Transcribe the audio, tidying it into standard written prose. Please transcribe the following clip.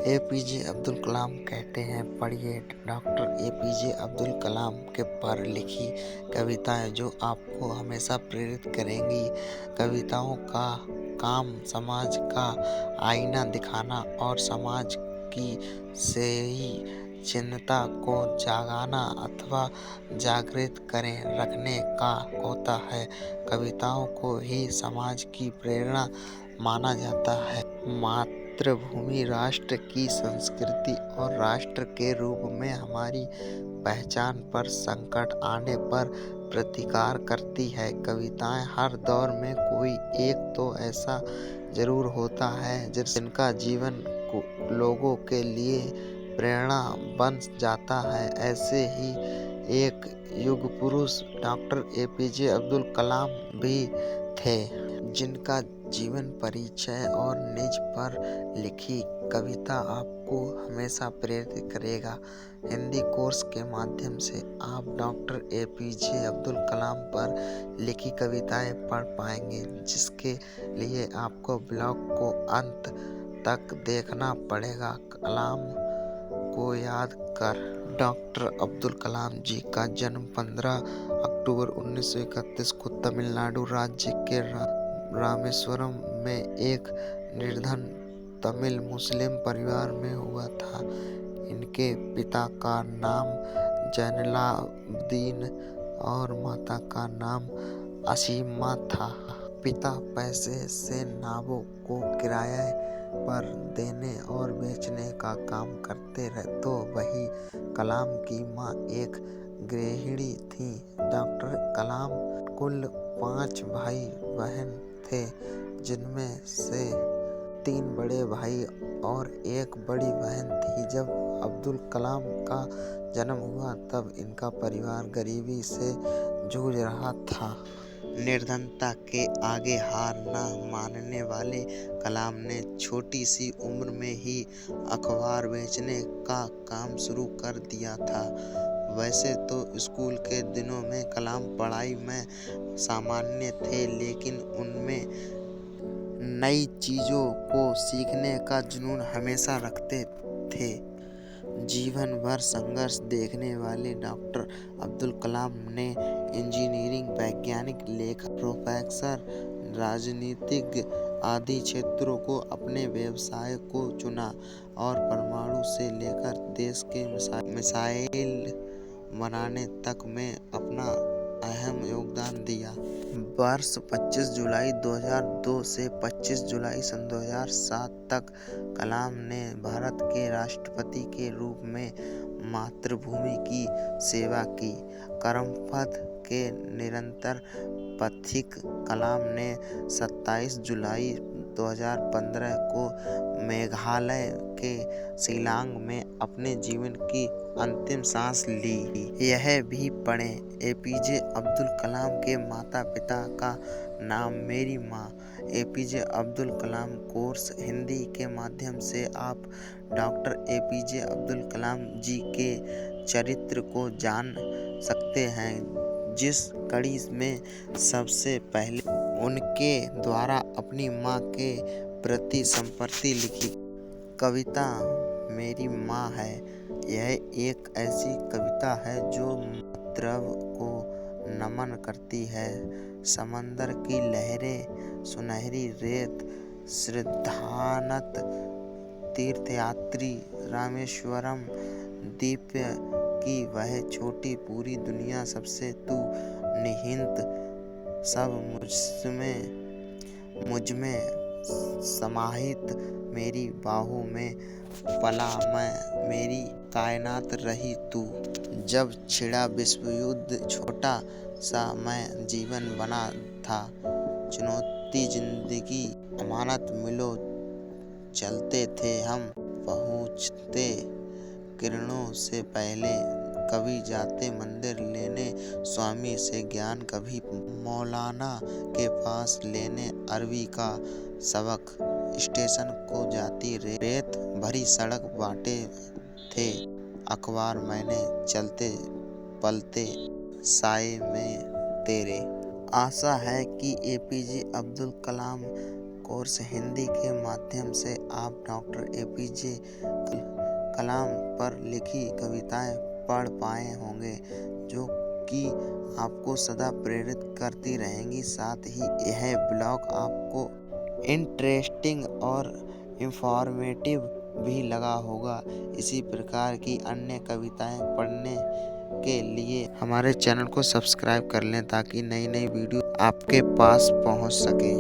APJ Abdul Kalam कहते हैं, पढ़िए डॉक्टर एपीजे अब्दुल कलाम के पर लिखी कविताएं जो आपको हमेशा प्रेरित करेंगी। कविताओं का काम समाज का आईना दिखाना और समाज की सही चिंता को जगाना अथवा जागृत करें रखने का होता है। कविताओं को ही समाज की प्रेरणा माना जाता है। मातृभूमि राष्ट्र की संस्कृति और राष्ट्र के रूप में हमारी पहचान पर संकट आने पर प्रतिकार करती है। कविताएं हर दौर में कोई एक तो ऐसा जरूर होता है जिनका जीवन लोगों के लिए प्रेरणा बन जाता है। ऐसे ही एक युग पुरुष डॉक्टर एपीजे अब्दुल कलाम भी थे, जिनका जीवन परिचय और निज पर लिखी कविता आपको हमेशा प्रेरित करेगा। हिंदी कोर्स के माध्यम से आप डॉक्टर एपीजे अब्दुल कलाम पर लिखी कविताएं पढ़ पाएंगे, जिसके लिए आपको ब्लॉग को अंत तक देखना पड़ेगा। कलाम को याद कर। डॉक्टर अब्दुल कलाम जी का जन्म 15 अक्टूबर 1931 को तमिलनाडु राज्य के रामेश्वरम में एक निर्धन तमिल मुस्लिम परिवार में हुआ था। इनके पिता का नाम जैनुलाब्दीन और माता का नाम असीमा था। पिता पैसे से नावों को किराए पर देने और बेचने का काम करते रहे, तो वही कलाम की माँ एक गृहिणी थी। डॉक्टर कलाम कुल 5 भाई बहन थे, जिनमें से 3 बड़े भाई और एक बड़ी बहन थी। जब अब्दुल कलाम का जन्म हुआ तब इनका परिवार गरीबी से जूझ रहा था। निर्धनता के आगे हार न मानने वाले कलाम ने छोटी सी उम्र में ही अखबार बेचने का काम शुरू कर दिया था। वैसे तो स्कूल के दिनों में कलाम पढ़ाई में सामान्य थे, लेकिन उनमें नई चीज़ों को सीखने का जुनून हमेशा रखते थे। जीवन भर संघर्ष देखने वाले डॉक्टर अब्दुल कलाम ने इंजीनियरिंग, वैज्ञानिक, लेखक, प्रोफेसर, राजनीतिज्ञ आदि क्षेत्रों को अपने व्यवसाय को चुना और परमाणु से लेकर देश के मिसाइल बनाने तक में अपना अहम योगदान दिया। वर्ष 25 जुलाई 2002 से 25 जुलाई सन 2007 तक कलाम ने भारत के राष्ट्रपति के रूप में मातृभूमि की सेवा की। कर्मपथ के निरंतर पथिक कलाम ने 27 जुलाई 2015 को मेघालय के शिलांग में अपने जीवन की अंतिम सांस ली। यह भी पढ़ें, एपीजे अब्दुल कलाम के माता पिता का नाम मेरी माँ। एपीजे अब्दुल कलाम कोर्स हिंदी के माध्यम से आप डॉक्टर एपीजे अब्दुल कलाम जी के चरित्र को जान सकते हैं, जिस कड़ी में सबसे पहले उनके द्वारा अपनी माँ के प्रति संप्रति लिखी कविता मेरी माँ है। यह एक ऐसी कविता है जो मातृत्व को नमन करती है। समंदर की लहरें, सुनहरी रेत, सिद्धांत तीर्थयात्री, रामेश्वरम द्वीप की वह छोटी पूरी दुनिया, सबसे तू निहित, सब मुझमें समाहित, मेरी बाहों में पला मैं, मेरी कायनात रही तू। जब छिड़ा विश्व युद्ध, छोटा सा मैं जीवन बना था। चुनौती जिंदगी, अमानत मिलो, चलते थे हम, पहुँचते किरणों से पहले। कभी जाते मंदिर लेने स्वामी से ज्ञान, कभी मौलाना के पास लेने अरबी का सबक। स्टेशन को जाती रेत भरी सड़क बांटे थे अखबार मैंने, चलते पलते साए में तेरे। आशा है कि एपीजे अब्दुल कलाम कोर्स हिंदी के माध्यम से आप डॉक्टर एपीजे कलाम पर लिखी कविताएं पढ़ पाए होंगे, जो कि आपको सदा प्रेरित करती रहेंगी। साथ ही यह ब्लॉग आपको इंटरेस्टिंग और इंफॉर्मेटिव भी लगा होगा। इसी प्रकार की अन्य कविताएं पढ़ने के लिए हमारे चैनल को सब्सक्राइब कर लें, ताकि नई नई वीडियो आपके पास पहुंच सके।